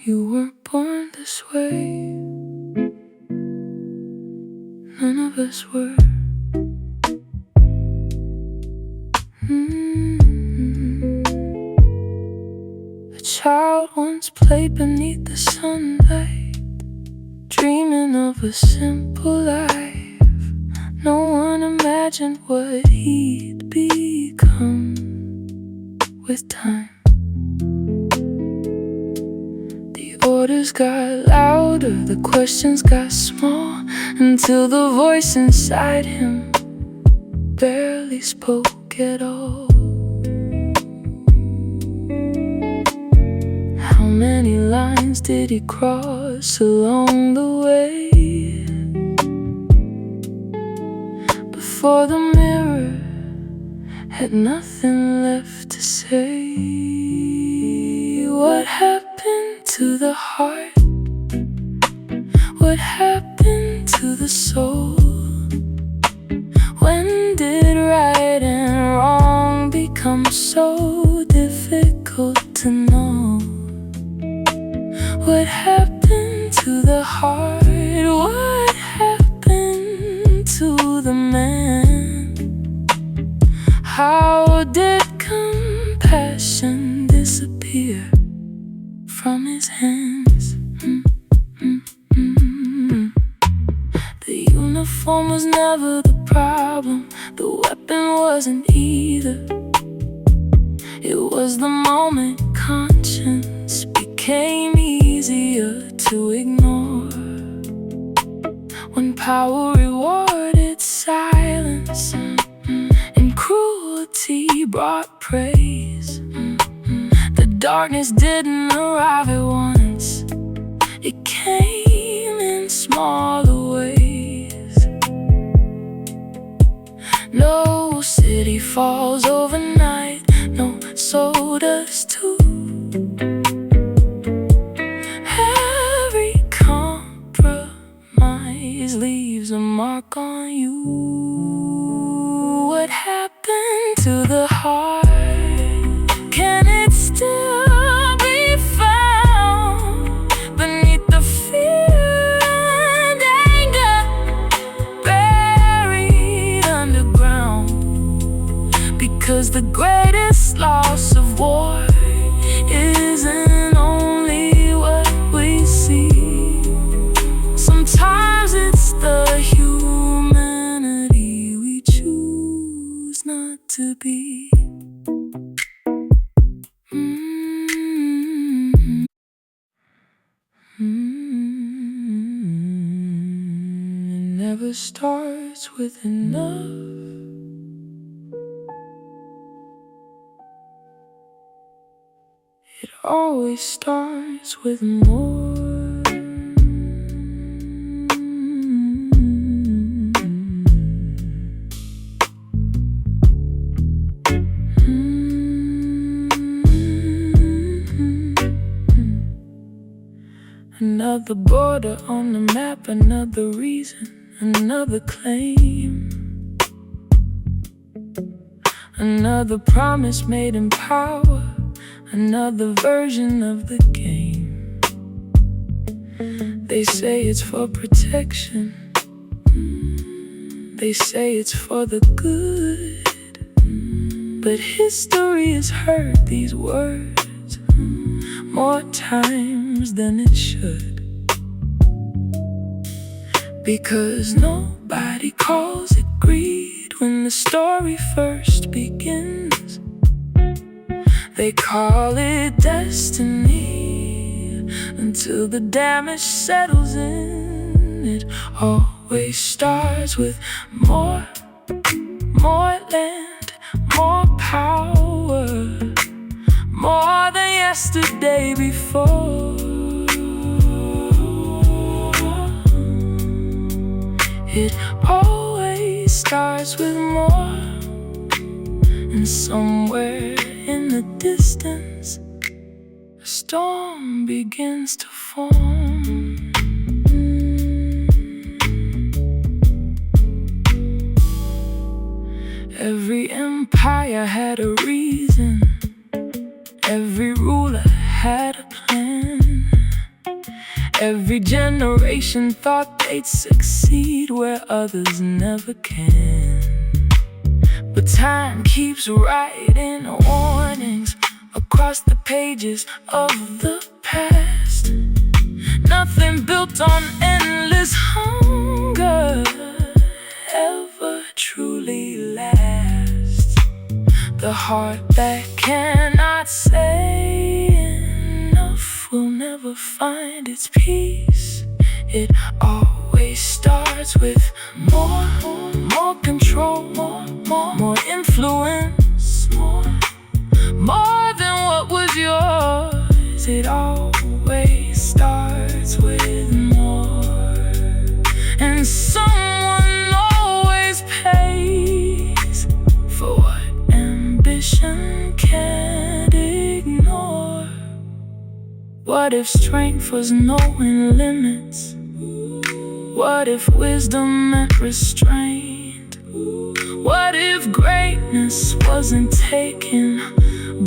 You weren't born this way. None of us were. A child once played beneath the sunlight, dreaming of a simple life. No one imagined what he'd become with time. The orders got louder, the questions got small, until the voice inside him barely spoke at all. How many lines did he cross along the way before the mirror had nothing left to say? What happened to the heart? What happened to the soul? When did right and wrong become so difficult to know? What happened to the heart? What happened to the man? How did compassion disappear from his hands? The uniform was never the problem, the weapon wasn't either. It was the moment conscience became easier to ignore, when power rewarded silence and cruelty brought praise. The darkness didn't arrive at once, it came in smaller ways. No city falls overnight, no, so does too. Every compromise leaves a mark on you. What happened to the heart? Can it still be found beneath the fear and anger buried underground? Because the greatest loss of war isn't only what we see. Sometimes it's the humanity we choose not to be. It never starts with enough. It always starts with more. Another border on the map, another reason, another claim, another promise made in power, another version of the game. They say it's for protection, they say it's for the good, but history has heard these words more times than it should. Because nobody calls it greed when the story first begins. They call it destiny until the damage settles in. It always starts with more land, more power, more than yesterday before. It always starts with more, and somewhere in the distance a storm begins to form. Every empire had a reason, every ruler had a plan. Every generation thought they'd succeed where others never can. But time keeps writing warnings across the pages of the past. Nothing built on endless hunger ever truly lasts. The heart that cannot say enough will never find its peace. It always starts with more control, more influence, more than what was yours. It always starts with more, and someone always pays for what ambition can't ignore. What if strength was knowing limits? What if wisdom meant restraint? What if greatness wasn't taken,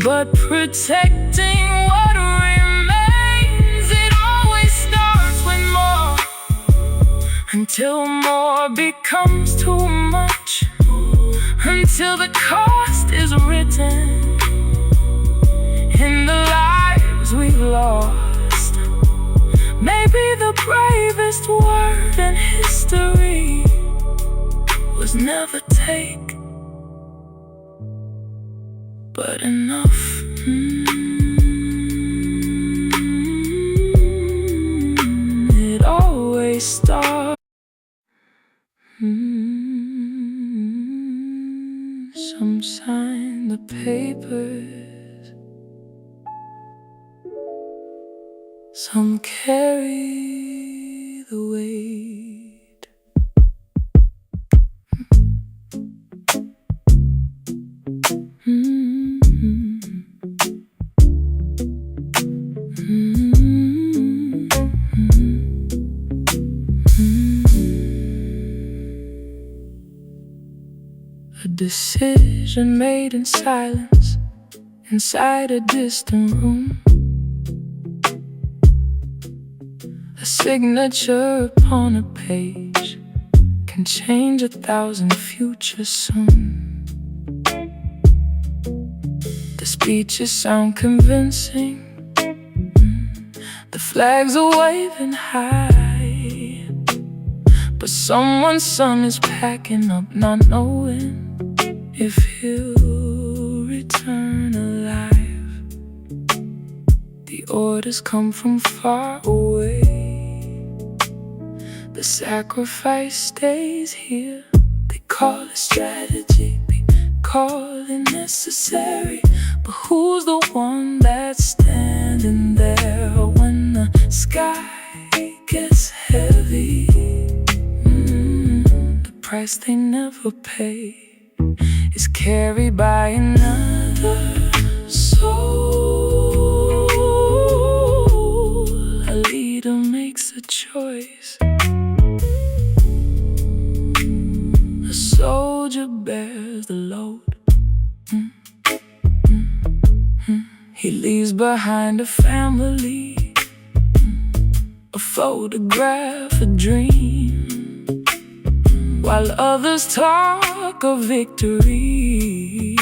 but protecting what remains? It always starts with more, until more becomes too much, until the cost is written in the lives we've lost. Maybe the bravest word in history was never take, but enough. It always starts. Some sign the papers, some carry the weight. A decision made in silence, inside a distant room. A signature upon a page can change 1,000 futures soon. The speeches sound convincing, the flags are waving high, but someone's son is packing up, not knowing if he'll return alive. The orders come from far away, the sacrifice stays here. They call it strategy, they call it necessary, but who's the one that's standing there when the sky gets heavy? The price they never pay is carried by another soul. A leader makes a choice, a soldier bears the load. He leaves behind a family, a photograph, a dream, while others talk of victory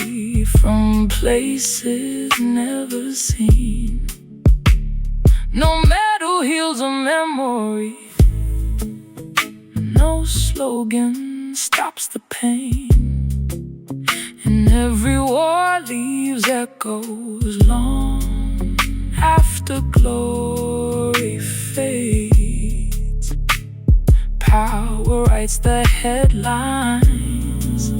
from places never seen. No medal heals a memory, no slogan stops the pain, and every war leaves echoes long after glory fades. Power writes the headlines,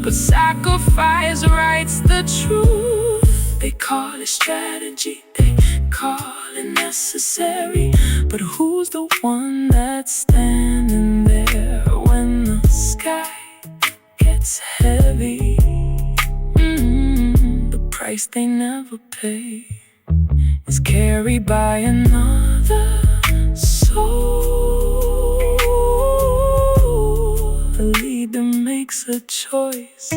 but sacrifice writes the truth. They call it strategy, they call it necessary, but who's the one that's standing there when the sky gets heavy? The price they never pay is carried by another soul. A leader makes a choice,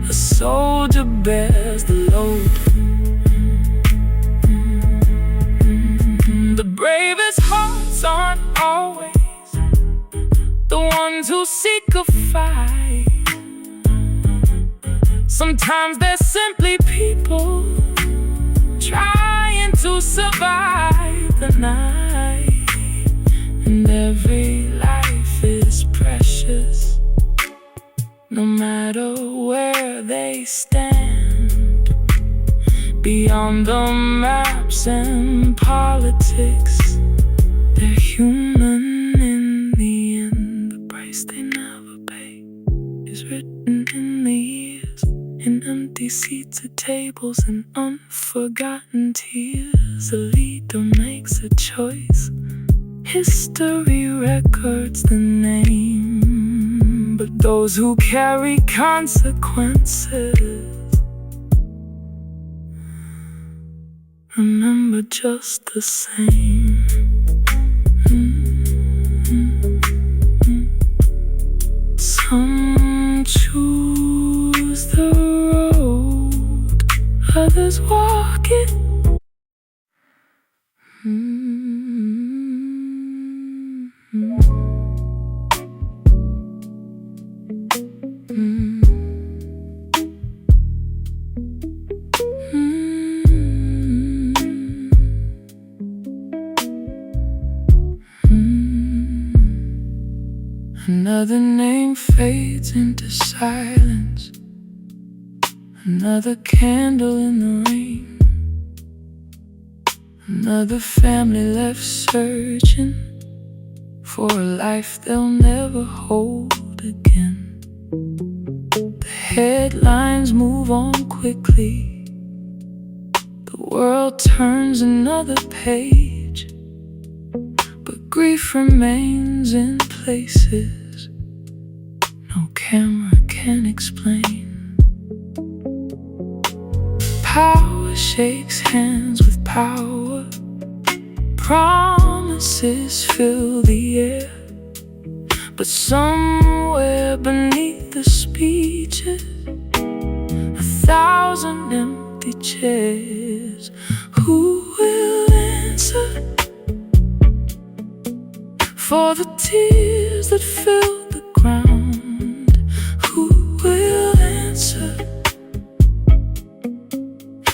a soldier bears the load. bravest hearts aren't always the ones who seek a fight. Sometimes they're simply people trying to survive the night. And every life is precious, no matter where they stand. Beyond the maps and politics, they're human in the end. The price they never pay is written in the years, in empty seats at tables and unforgotten tears. A leader makes a choice, history records the name, but those who carry consequences remember just the same. Some choose the road, others walk it. Another name fades into silence, another candle in the rain, another family left searching for a life they'll never hold again. The headlines move on quickly, the world turns another page, but grief remains in places no camera can explain. Power shakes hands with power, promises fill the air, but somewhere beneath the speeches, 1,000 empty chairs. Who will answer for the tears that fill the ground? Who will answer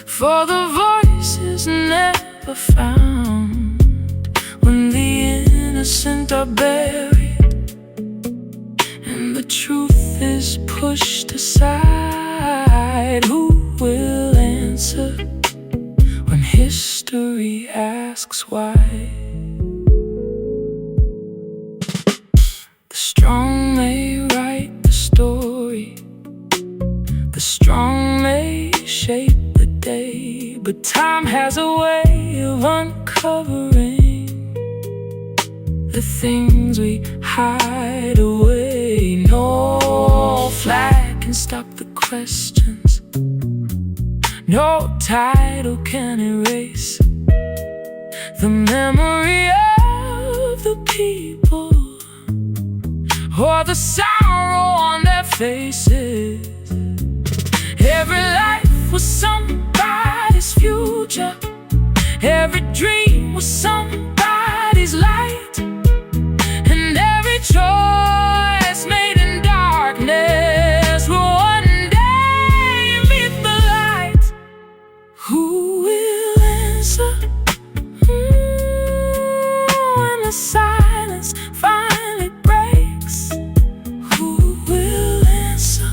for the voices never found? When the innocent are buried and the truth is pushed aside, who will answer when history asks why? The strong may write the story, the strong may shape the day, but time has a way of uncovering the things we hide away. No flag can stop the questions, no title can erase the memory of the people or the sorrow on their faces. Every life was somebody's future, every dream was somebody's light, and every choice made in darkness will one day meet the light. Who will answer when the silence finally breaks? Who will answer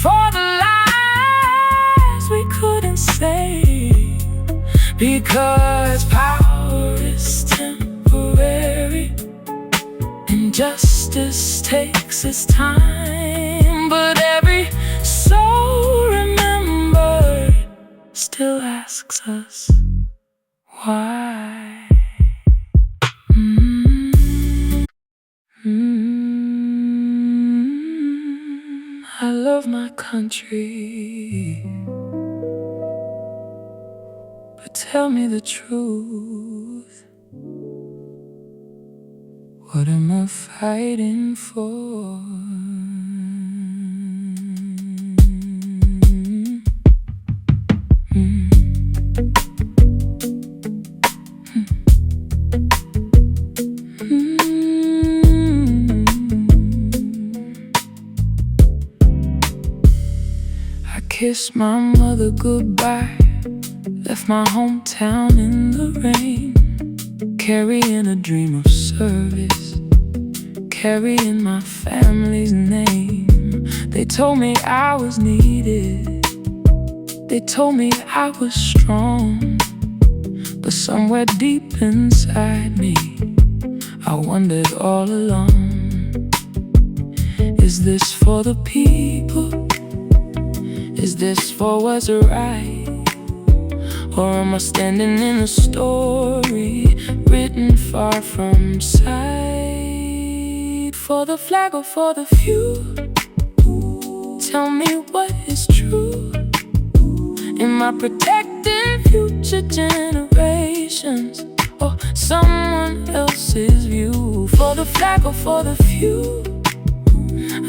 for the lives we couldn't save? Because power is temporary and justice takes its time, but every soul remembered still asks us why. I love my country, but tell me the truth. What am I fighting for? kissed my mother goodbye, left my hometown in the rain, carrying a dream of service, carrying my family's name. They told me I was needed, they told me I was strong, but somewhere deep inside me I wondered all along, is this for the people? Is this for what's right? Or am I standing in a story written far from sight? For the flag or for the few? Tell me what is true. Am I protecting future generations or someone else's view? For the flag or for the few?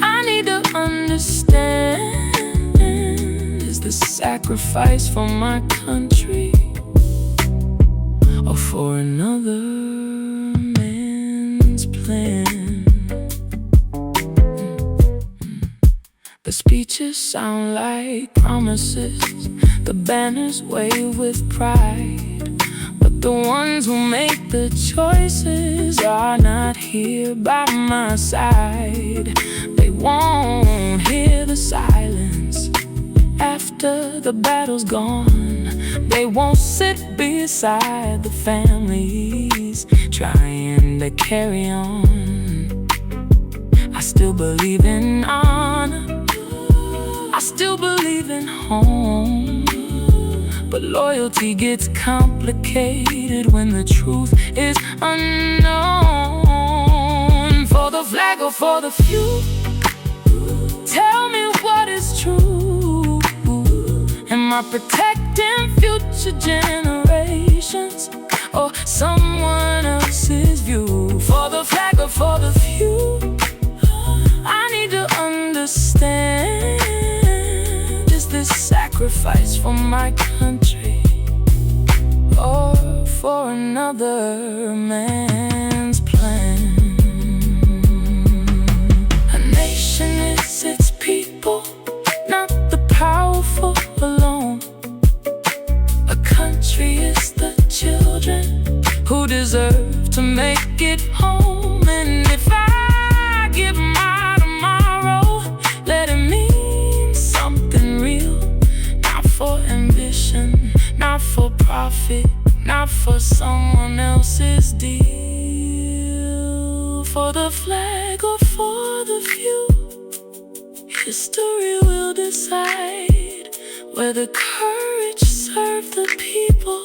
I need to understand, is the sacrifice for my country or for another man's plan? The speeches sound like promises, the banners wave with pride, but the ones who make the choices are not here by my side. They won't hear the silence after the battle's gone. They won't sit beside the families trying to carry on. I still believe in honor, I still believe in home, but loyalty gets complicated when the truth is unknown. For the flag or for the few? Tell me what is true. Am I protecting future generations or someone else's view? For the flag or for the few? I need to understand, is this sacrifice for my country or for another man's plan? A nation is its people, not the powerful alone. A country is the children who deserve to make it home. And if I give my tomorrow, let it mean something real, not for ambition, not for profit, not for someone else's deal. For the flag or for the few? History will decide whether courage served the people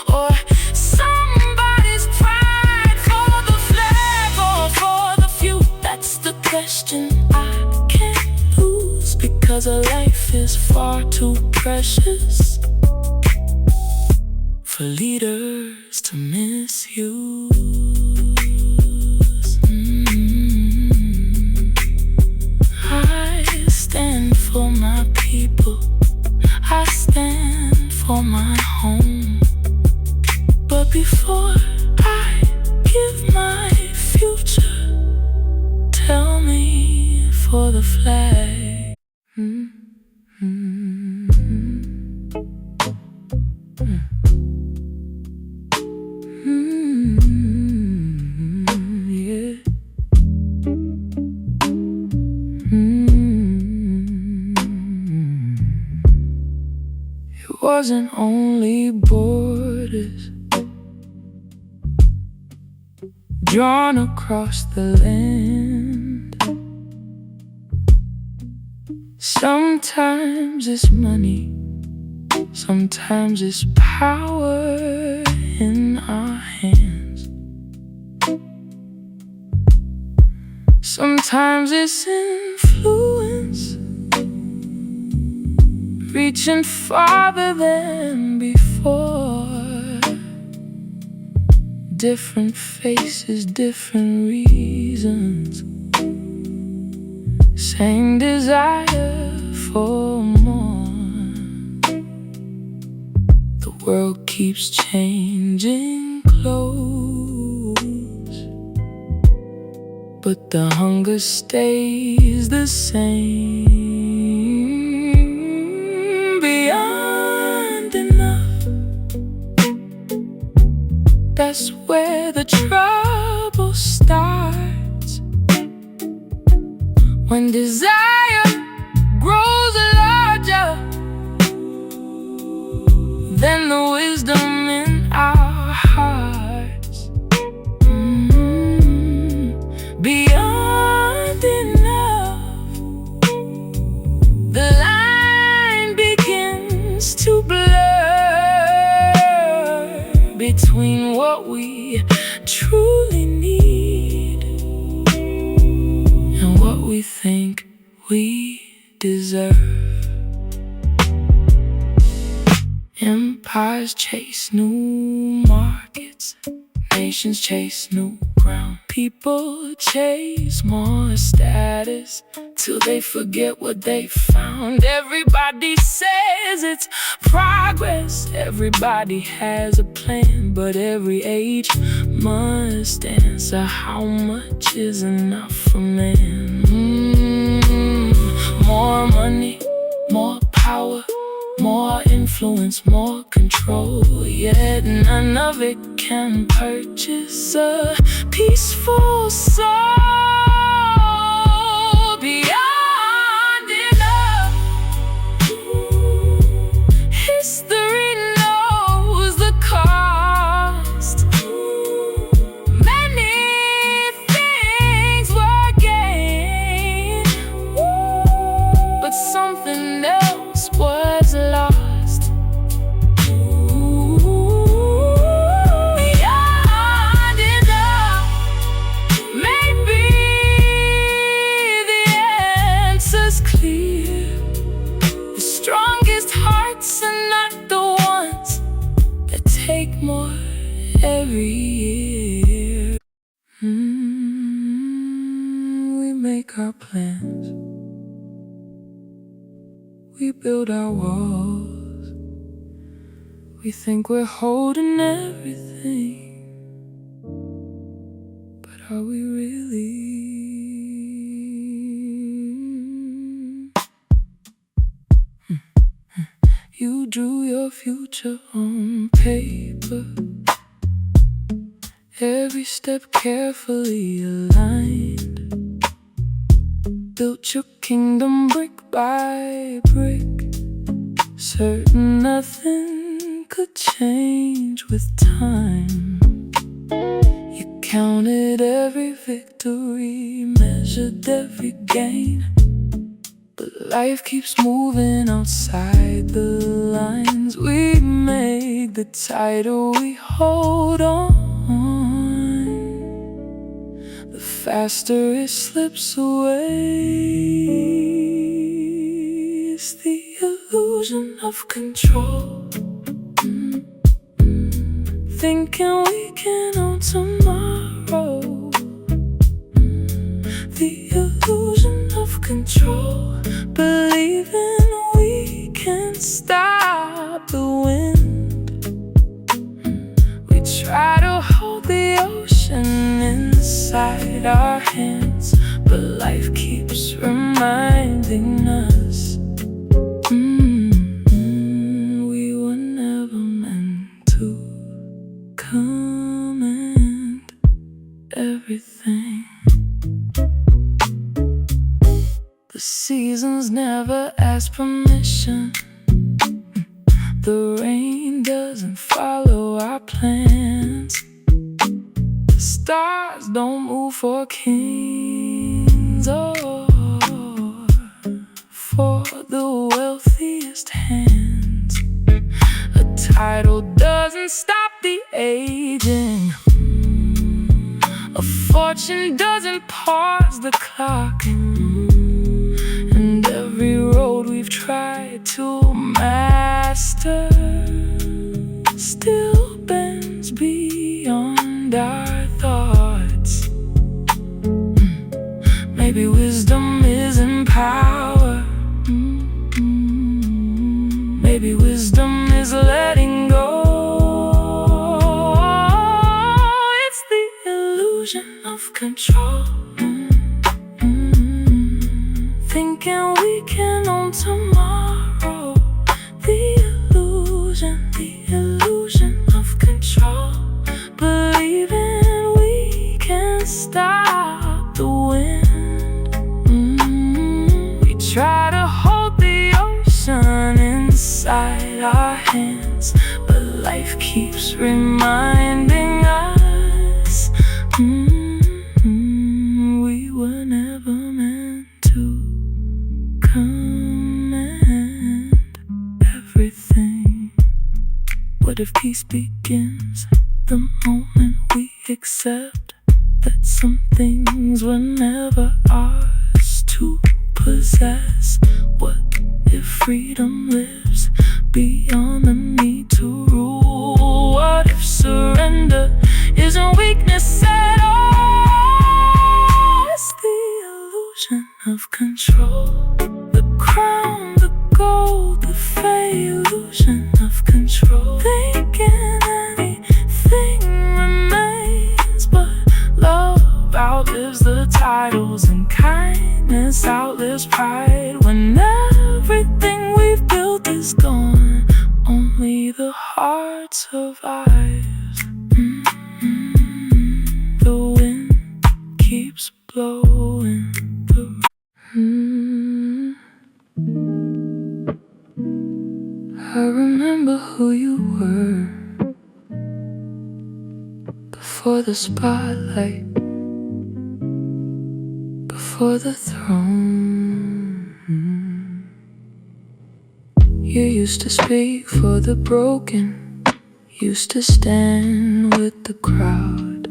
or somebody's pride. For the flag or for the few? That's the question I can't lose, because a life is far too precious for leaders to misuse. I stand for my people, I stand for my home, but before I give my future, tell me for the flag. Yeah. It wasn't only borders drawn across the land. Sometimes it's money, sometimes it's power in our hands. Sometimes it's influence, reaching farther than before. Different faces, different reasons, same desire for more. The world keeps changing clothes, but the hunger stays the same. When desire grows larger than the wisdom in our hearts, beyond enough, the line begins to blur between what we truly need and what we think we deserve. Empires chase new markets, nations chase new ground. People chase more status till they forget what they found. Everybody says it's progress, everybody has a plan, but every age must answer how much is enough for man. More money, more power, more influence, more control, yet none of it can purchase a peaceful soul. Beyond enough, history knows the cost. Many things were gained, but something else was lost. Beyond enough, maybe the answer's clear. The strongest hearts are not the ones that take more every year. We make our plans, we build our walls, we think we're holding everything, but are we really? You drew your future on paper, every step carefully aligned, built your kingdom brick by brick, certain nothing could change with time. You counted every victory, measured every gain, but life keeps moving outside the lines we make. The tighter we hold on, the faster it slips away. It's the illusion of control, thinking we can own tomorrow. The illusion of control, believing we can stop the wind. We try to hold the ocean inside our hands, but life keeps reminding us we were never meant to command everything. The seasons never ask permission, the rain doesn't follow our plans, the stars don't move for kings or for the wealthiest hands. A title doesn't stop the aging, a fortune doesn't pause the clock, and every road we've tried to master still bends beyond our thoughts. Maybe wisdom is in power, maybe wisdom is letting go. It's the illusion of control, thinking we can own tomorrow. The illusion of control, believing we can stop the wind. reminding us we were never meant to command everything. What if peace begins the moment we accept that some things were never ours to possess? What if freedom lives beyond the need to rule? What if surrender isn't weakness at all? It's the illusion of control, the crown, the gold, the fake illusion of control. Thinking anything remains, but love outlives the titles and kindness outlives pride. When everything we've built is gone, only the heart survives. The wind keeps blowing through. I remember who you were before the spotlight, before the throne. You used to speak for the broken, used to stand with the crowd.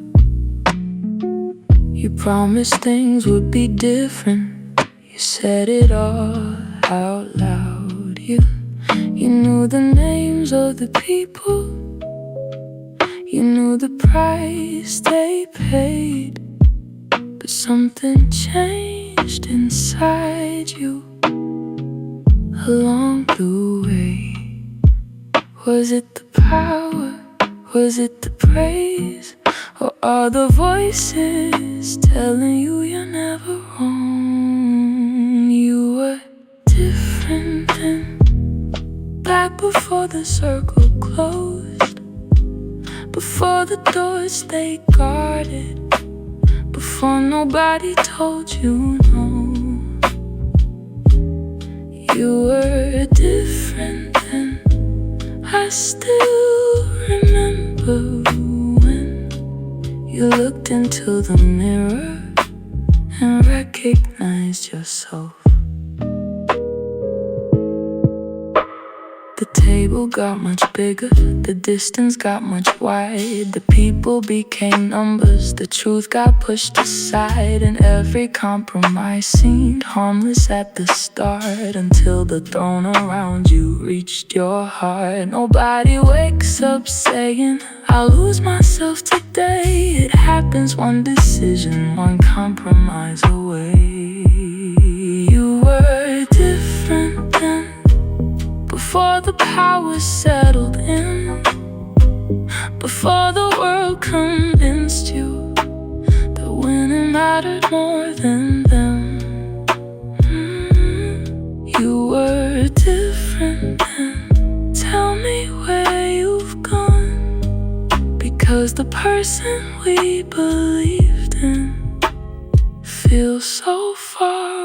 You promised things would be different, you said it all out loud. You knew the names of the people, you knew the price they paid, but something changed inside you along the way. Was it the power? Was it the praise? Or are the voices telling you you're never wrong? You were different then, back before the circle closed, before the doors stayed guarded, before nobody told you no. You were different then. I still remember when you looked into the mirror and recognized yourself. The table got much bigger, the distance got much wide. The people became numbers, the truth got pushed aside, and every compromise seemed harmless at the start, until the throne around you reached your heart. Nobody wakes up saying, I'll lose myself today. It happens one decision, one compromise away. You were different then, before the power settled in, before the world convinced you that winning mattered more than them. You were different then. Tell me where you've gone, because the person we believed in feels so far